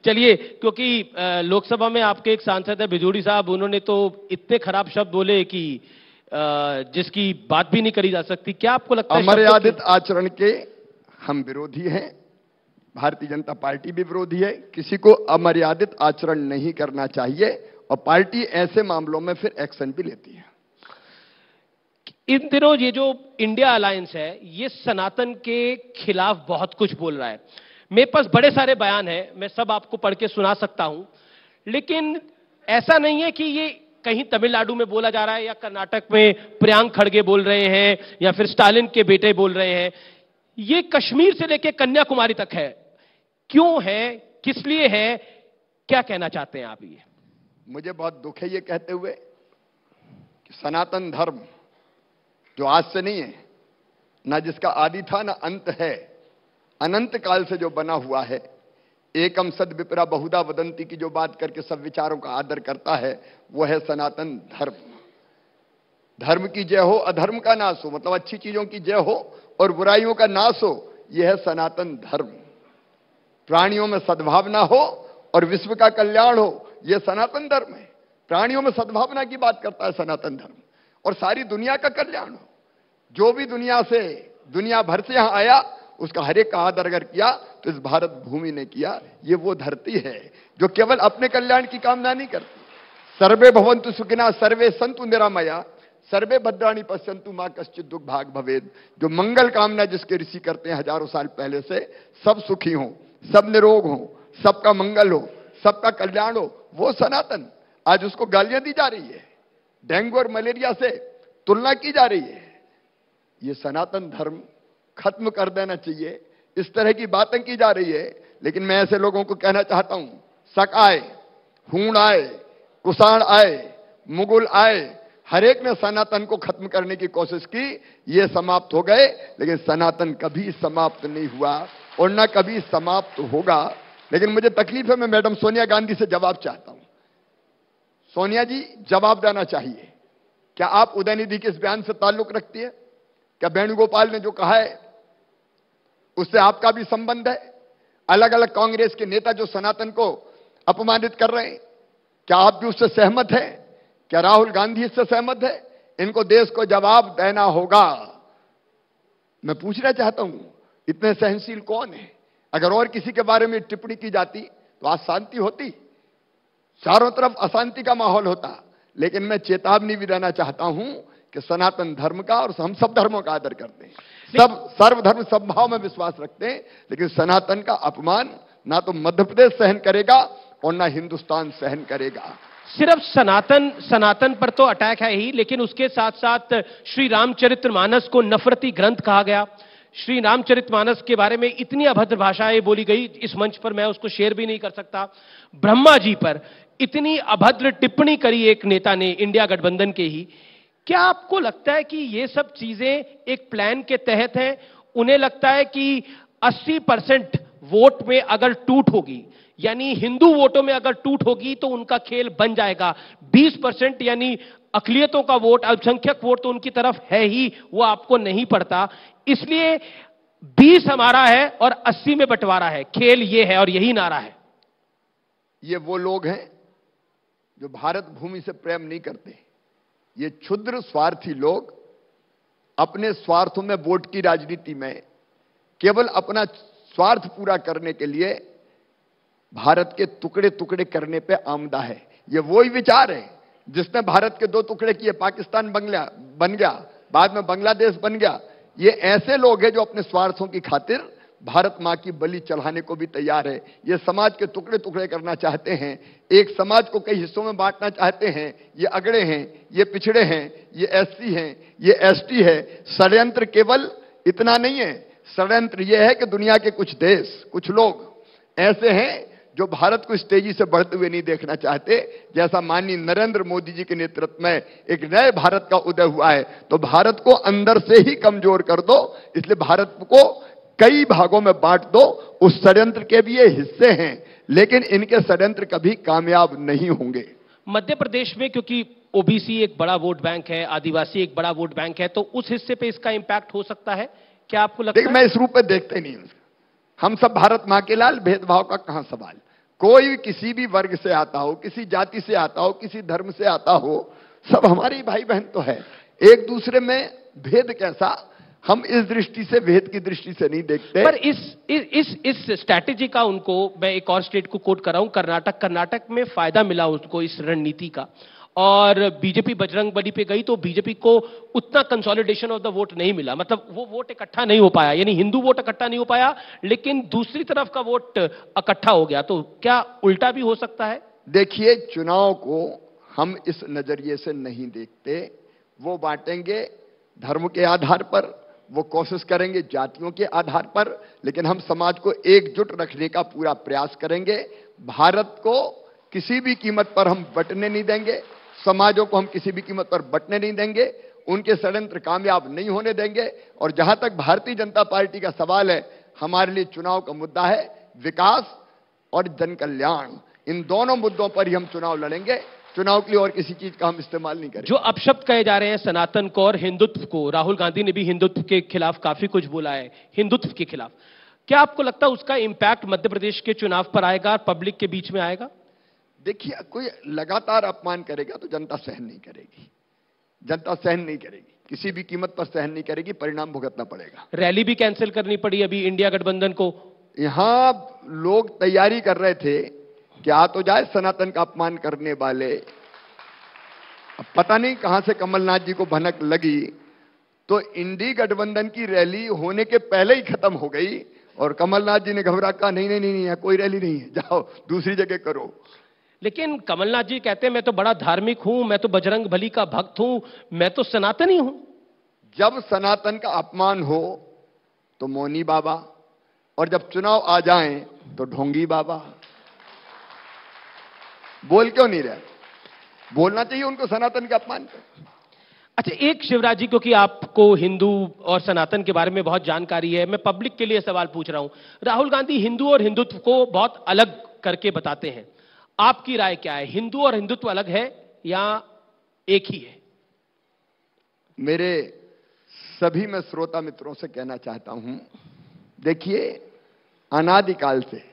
चलिए, क्योंकि लोकसभा में आपके एक सांसद है बिजूड़ी साहब, उन्होंने तो इतने खराब शब्द बोले कि जिसकी बात भी नहीं करी जा सकती। क्या आपको लगता है अमर्यादित आचरण के हम विरोधी हैं, भारतीय जनता पार्टी भी विरोधी है। किसी को अमर्यादित आचरण नहीं करना चाहिए और पार्टी ऐसे मामलों में फिर एक्शन भी लेती है। इन दिनों ये जो इंडिया अलायंस है, ये सनातन के खिलाफ बहुत कुछ बोल रहा है। मेरे पास बड़े सारे बयान हैं, मैं सब आपको पढ़ के सुना सकता हूं, लेकिन ऐसा नहीं है कि ये कहीं तमिलनाडु में बोला जा रहा है या कर्नाटक में प्रियांक खड़गे बोल रहे हैं या फिर स्टालिन के बेटे बोल रहे हैं। ये कश्मीर से लेकर कन्याकुमारी तक है। क्यों है, किस लिए है, क्या कहना चाहते हैं आप? ये मुझे बहुत दुख है ये कहते हुए कि सनातन धर्म जो आज से नहीं है, ना जिसका आदि था ना अंत है, अनंत काल से जो बना हुआ है, एकम सद विपरा बहुधा वदंती की जो बात करके सब विचारों का आदर करता है, वो है सनातन धर्म। धर्म की जय हो, अधर्म का नाश हो, मतलब अच्छी चीजों की जय हो और बुराइयों का नाश हो, यह है सनातन धर्म। प्राणियों में सद्भावना हो और विश्व का कल्याण हो, यह सनातन धर्म है। प्राणियों में सद्भावना की बात करता है सनातन धर्म, और सारी दुनिया का कल्याण हो। जो भी दुनिया भर से यहां आया, उसका हर एक का आदर अगर किया तो इस भारत भूमि ने किया। ये वो धरती है जो केवल अपने कल्याण की कामना नहीं करती। सर्वे भवन्तु सुखिनः सर्वे सन्तु निरामया सर्वे भद्राणि पश्यन्तु मां कश्चित् दुःख भाग भवेद। जो मंगल कामना जिसके ऋषि करते हैं हजारों साल पहले से, सब सुखी हो, सब निरोग हो, सबका मंगल हो, सबका कल्याण हो, वो सनातन। आज उसको गालियां दी जा रही है, डेंगू और मलेरिया से तुलना की जा रही है। ये सनातन धर्म खत्म कर देना चाहिए। इस तरह की बातें की जा रही है, लेकिन मैं ऐसे लोगों को कहना चाहता हूं, शक आए, हूण आए, कुषाण आए, मुगल आए, हर एक ने सनातन को खत्म करने की कोशिश की। ये समाप्त हो गए, लेकिन सनातन कभी समाप्त नहीं हुआ और न कभी समाप्त होगा। लेकिन मुझे तकलीफ है, मैं मैडम सोनिया गांधी से जवाब चाहता हूं। सोनिया जी, जवाब देना चाहिए। क्या आप उदयनिधि के इस बयान से ताल्लुक रखती है? क्या वेणुगोपाल ने जो कहा है उससे आपका भी संबंध है? अलग अलग कांग्रेस के नेता जो सनातन को अपमानित कर रहे हैं, क्या आप भी उससे सहमत हैं? क्या राहुल गांधी इससे सहमत है? इनको देश को जवाब देना होगा। मैं पूछना चाहता हूं, इतने सहनशील कौन है? अगर और किसी के बारे में टिप्पणी की जाती तो आज शांति होती, चारों तरफ अशांति का माहौल होता। लेकिन मैं चेतावनी भी देना चाहता हूं कि सनातन धर्म का और हम सब धर्मों का आदर करते हैं, सब सर्वधर्म सद्भाव में विश्वास रखते हैं, लेकिन सनातन का अपमान ना तो मध्य प्रदेश सहन करेगा और ना हिंदुस्तान सहन करेगा। सिर्फ सनातन पर तो अटैक है ही, लेकिन उसके साथ साथ श्री रामचरितमानस को नफरती ग्रंथ कहा गया। श्री रामचरितमानस के बारे में इतनी अभद्र भाषाएं बोली गई, इस मंच पर मैं उसको शेयर भी नहीं कर सकता। ब्रह्मा जी पर इतनी अभद्र टिप्पणी करी एक नेता ने, इंडिया गठबंधन के ही। क्या आपको लगता है कि ये सब चीजें एक प्लान के तहत हैं? उन्हें लगता है कि 80% वोट में अगर टूट होगी, यानी हिंदू वोटों में अगर टूट होगी तो उनका खेल बन जाएगा। 20% यानी अकलियतों का वोट, अल्पसंख्यक वोट तो उनकी तरफ है ही, वो आपको नहीं पड़ता, इसलिए 20 हमारा है और 80 में बंटवारा है। खेल ये है और यही नारा है। ये वो लोग हैं जो भारत भूमि से प्रेम नहीं करते। ये क्षुद्र स्वार्थी लोग अपने स्वार्थों में, वोट की राजनीति में, केवल अपना स्वार्थ पूरा करने के लिए भारत के टुकड़े टुकड़े करने पे आमदा है। ये वही विचार है जिसने भारत के 2 टुकड़े किए, पाकिस्तान बन गया, बाद में बांग्लादेश बन गया। ये ऐसे लोग हैं जो अपने स्वार्थों की खातिर भारत मां की बलि चढ़ाने को भी तैयार है। ये समाज के टुकड़े टुकड़े करना चाहते हैं, एक समाज को कई हिस्सों में बांटना चाहते हैं। ये अगड़े हैं, ये पिछड़े हैं, ये एससी हैं, ये एसटी है। षड्यंत्र केवल इतना नहीं है, षड्यंत्र यह है कि दुनिया के कुछ देश, कुछ लोग ऐसे हैं जो भारत को इस तेजी से बढ़ते हुए नहीं देखना चाहते। जैसा माननीय नरेंद्र मोदी जी के नेतृत्व में एक नए भारत का उदय हुआ है, तो भारत को अंदर से ही कमजोर कर दो, इसलिए भारत को कई भागों में बांट दो। उस षड्यंत्र के भी ये हिस्से हैं, लेकिन इनके षड्यंत्र कभी कामयाब नहीं होंगे। मध्य प्रदेश में क्योंकि ओबीसी एक बड़ा वोट बैंक है, आदिवासी एक बड़ा वोट बैंक है, तो उस हिस्से पे इसका इंपैक्ट हो सकता है। क्या आपको लगता है? मैं इस रूप में देखते नहीं हूं। हम सब भारत मां के लाल, भेदभाव का कहां सवाल। कोई भी किसी भी वर्ग से आता हो, किसी जाति से आता हो, किसी धर्म से आता हो, सब हमारे भाई बहन तो है। एक दूसरे में भेद कैसा, हम इस दृष्टि से भेद की दृष्टि से नहीं देखते। पर इस स्ट्रैटेजी का उनको, मैं एक और स्टेट को कोट कर रहा हूं, कर्नाटक में फायदा मिला उसको इस रणनीति का, और बीजेपी बजरंग बली पे गई तो बीजेपी को उतना कंसोलिडेशन ऑफ द वोट नहीं मिला, मतलब वो वोट इकट्ठा नहीं हो पाया, यानी हिंदू वोट इकट्ठा नहीं हो पाया, लेकिन दूसरी तरफ का वोट इकट्ठा हो गया। तो क्या उल्टा भी हो सकता है? देखिए, चुनाव को हम इस नजरिए से नहीं देखते। वो बांटेंगे धर्म के आधार पर, वो कोशिश करेंगे जातियों के आधार पर, लेकिन हम समाज को एकजुट रखने का पूरा प्रयास करेंगे। भारत को किसी भी कीमत पर हम बंटने नहीं देंगे, समाजों को हम किसी भी कीमत पर बंटने नहीं देंगे, उनके षड्यंत्र कामयाब नहीं होने देंगे। और जहां तक भारतीय जनता पार्टी का सवाल है, हमारे लिए चुनाव का मुद्दा है विकास और जन कल्याण। इन दोनों मुद्दों पर ही हम चुनाव लड़ेंगे। चुनाव के लिए और किसी चीज का हम इस्तेमाल नहीं करेंगे। जो अपशब्द कहे जा रहे हैं सनातन को और हिंदुत्व को, राहुल गांधी ने भी हिंदुत्व के खिलाफ काफी कुछ बोला है, हिंदुत्व के खिलाफ, क्या आपको लगता है उसका इंपैक्ट मध्य प्रदेश के चुनाव पर आएगा, पब्लिक के बीच में आएगा? देखिए, कोई लगातार अपमान करेगा तो जनता सहन नहीं करेगी, जनता सहन नहीं करेगी, किसी भी कीमत पर सहन नहीं करेगी, परिणाम भुगतना पड़ेगा। रैली भी कैंसिल करनी पड़ी अभी इंडिया गठबंधन को। यहां लोग तैयारी कर रहे थे कि आ तो जाए सनातन का अपमान करने वाले। अब पता नहीं कहां से कमलनाथ जी को भनक लगी, तो इंडी गठबंधन की रैली होने के पहले ही खत्म हो गई और कमलनाथ जी ने घबरा कहा नहीं नहीं नहीं, कोई रैली नहीं है, जाओ दूसरी जगह करो। लेकिन कमलनाथ जी कहते हैं मैं तो बड़ा धार्मिक हूं, मैं तो बजरंग बली का भक्त हूं, मैं तो सनातनी हूं। जब सनातन का अपमान हो तो मौनी बाबा, और जब चुनाव आ जाएं तो ढोंगी बाबा। बोल क्यों नहीं रहे? बोलना चाहिए उनको सनातन के अपमान पर। अच्छा, एक शिवराज जी, क्योंकि आपको हिंदू और सनातन के बारे में बहुत जानकारी है, मैं पब्लिक के लिए सवाल पूछ रहा हूं। राहुल गांधी हिंदू और हिंदुत्व को बहुत अलग करके बताते हैं, आपकी राय क्या है? हिंदू और हिंदुत्व अलग है या एक ही है? मेरे सभी मैं श्रोता मित्रों से कहना चाहता हूं, देखिए, अनादिकाल से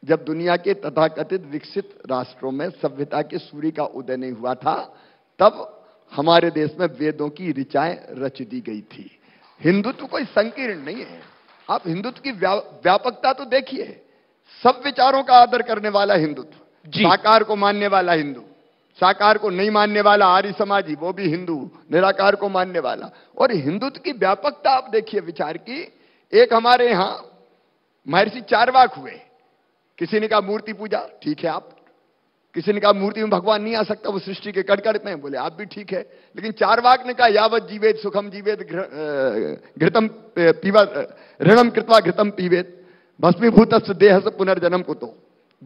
जब दुनिया के तथाकथित विकसित राष्ट्रों में सभ्यता के सूर्य का उदय नहीं हुआ था, तब हमारे देश में वेदों की ऋचाएं रच दी गई थी। हिंदुत्व कोई संकीर्ण नहीं है। आप हिंदुत्व की व्यापकता तो देखिए, सब विचारों का आदर करने वाला हिंदुत्व, साकार को मानने वाला हिंदू, साकार को नहीं मानने वाला आर्य समाजी, वो भी हिंदू, निराकार को मानने वाला। और हिंदुत्व की व्यापकता आप देखिए विचार की। एक हमारे यहां महर्षि चारवाक हुए, किसी ने कहा मूर्ति पूजा, ठीक है आप, किसी ने कहा मूर्ति में भगवान नहीं आ सकता, वो सृष्टि के कड़कड़ में, बोले आप भी ठीक है। लेकिन चारवाक ने कहा यावत जीवेत सुखम जीवेत घृतम पीवत ऋणम कृत्वा घृतम पीवेत भस्मीभूत देह से पुनर्जन्म को। तो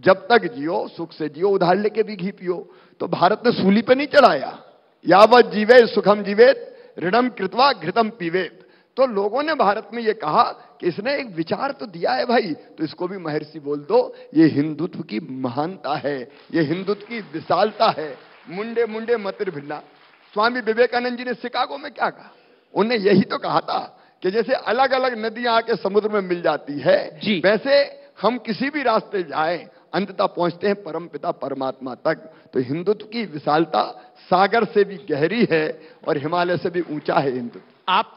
जब तक जियो सुख से जियो, उधार लेके भी घी पियो। तो भारत ने सूली पे नहीं चढ़ाया, यावत जीवे सुखम जीवेत ऋणम कृत्वा घृतम पीवेत। तो लोगों ने भारत में यह कहा कि इसने एक विचार तो दिया है भाई, तो इसको भी महर्षि बोल दो। ये हिंदुत्व की महानता है, ये हिंदुत्व की विशालता है। मुंडे मुंडे मतिर भिन्ना। स्वामी विवेकानंद जी ने शिकागो में क्या कहा? उन्होंने यही तो कहा था कि जैसे अलग अलग नदियां आके समुद्र में मिल जाती है, वैसे हम किसी भी रास्ते जाएं अंततः पहुंचते हैं परमपिता परमात्मा तक। तो हिंदुत्व की विशालता सागर से भी गहरी है और हिमालय से भी ऊंचा है हिंदुत्व। आप